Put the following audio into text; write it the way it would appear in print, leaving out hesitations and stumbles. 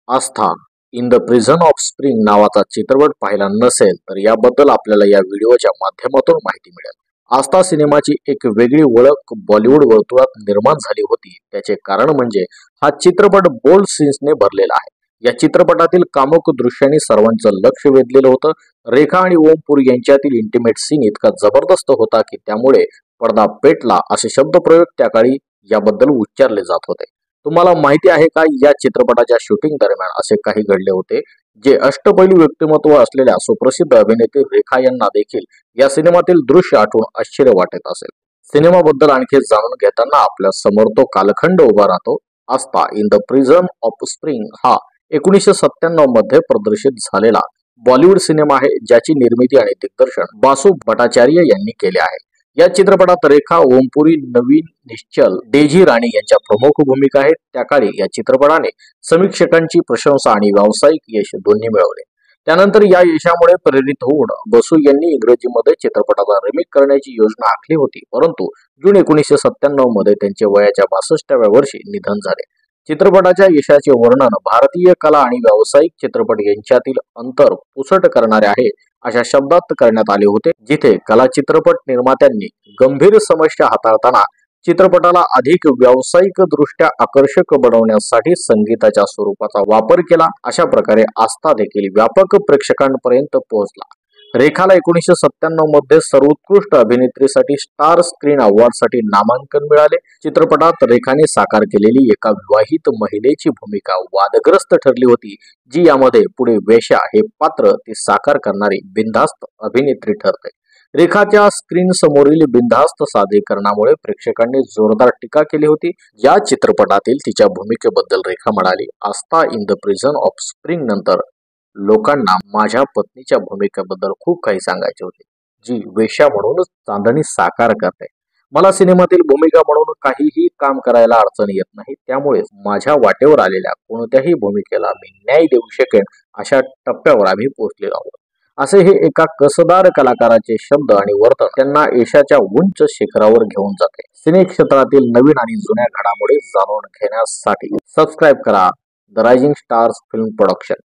Aastha in the prison of spring नावाचा चित्रपट पाहिला नसेल तर याबद्दल आपल्याला या व्हिडिओच्या माध्यमातून माहिती मिळेल। आस्था सिनेमाची एक वेगळी ओळख बॉलिवूड वर्तुळात निर्माण झाली होती। त्याचे कारण म्हणजे हा चित्रपट बोल्ड सीन्सने भरलेला आहे। या चित्रपटातील कामुक दृश्यांनी सर्वांचं लक्ष वेधलेलं होतं। रेखा आणि ओमपुरी यांच्यातील इंटिमेट सीन इतका जबरदस्त होता की त्यामुळे पडदा पेटला असे शब्दप्रयोग त्या काळी याबद्दल उच्चारले जात होते। तुम्हाला माहिती आहे का, या चित्रपटाच्या शूटिंग दरम्यान असे काही घडले होते जे अष्टपैलू व्यक्तिमत्व असलेल्या सुप्रसिद्ध अभिनेत्री रेखा यांना देखील या सिनेमातील दृश्य आठवून आश्चर्य वाटत असेल। सिनेमाबद्दल आणखी जाणून घेताना आपल्या समोर तो कालखंड उभा राहतो। Aastha in the prison of spring हा 1997 मध्ये प्रदर्शित झालेला बॉलिवूड सिनेमा आहे, ज्याची निर्मिती आणि दिग्दर्शन बासू भट्टाचार्य यांनी केले आहे। या चित्रपटात रेखा, ओमपुरी, नवीन निश्चल, डेझी राणी यांच्या प्रमुख भूमिका आहेत। त्या काळी या चित्रपटाने समीक्षकांची प्रशंसा आणि व्यावसायिक यश दोन्ही मिळवले। त्यानंतर या यशामुळे प्रेरित होऊन बसू यांनी इंग्रजीमध्ये चित्रपटाचा रिमेक करण्याची योजना आखली होती, परंतु जून 1997 मध्ये त्यांचे वयाच्या 62व्या वर्षी निधन झाले। चित्रपटाच्या यशाचे वर्णन भारतीय कला आणि व्यावसायिक चित्रपट यांच्यातील अंतर पुसट करणारे आहे अशा शब्दात करण्यात आले होते, जिथे कला चित्रपट निर्मात्यांनी गंभीर समस्या हाताळताना चित्रपटाला अधिक व्यावसायिक दृष्ट्या आकर्षक बनवण्यासाठी संगीताच्या स्वरूपाचा वापर केला। अशा प्रकारे आस्था देखील व्यापक प्रेक्षकांपर्यंत पोहोचला। रेखाला 1997 मध्ये सर्वोत्कृष्ट अभिनेत्रीसाठी स्टार स्क्रीन अवॉर्डसाठी नामांकन मिळाले। चित्रपटात रेखाने साकार केलेली एका विवाहित महिलेची भूमिका वादग्रस्त ठरली होती, जी यामध्ये पुढे वेश्या हे पात्र ती साकार करणारी बिनधास्त अभिनेत्री ठरते। रेखाच्या स्क्रीन समोरील बिनधास्त सादरीकरणामुळे प्रेक्षकांनी जोरदार टीका केली होती। या चित्रपटातील तिच्या भूमिकेबद्दल रेखा म्हणाली, Aastha in the prison of spring नंतर लोकांना माझ्या पत्नीच्या भूमिकेबद्दल खूप काही सांगायचे होते, जी वेश्या म्हणूनच चांदणी साकार करते। मला सिनेमातील भूमिका म्हणून काहीही काम करायला अडचण येत नाही, त्यामुळे माझ्या वाटेवर आलेल्या कोणत्याही भूमिकेला मी न्याय देऊ शकेन अशा टप्प्यावर आम्ही पोहोचलेलो आहोत। असे हे एका कसदार कलाकाराचे शब्द आणि वर्तन त्यांना यशाच्या उंच शिखरावर घेऊन जाते। सिने क्षेत्रातील नवीन आणि जुन्या घडामोडी जाणून घेण्यासाठी सबस्क्राईब करा the rising stars film production.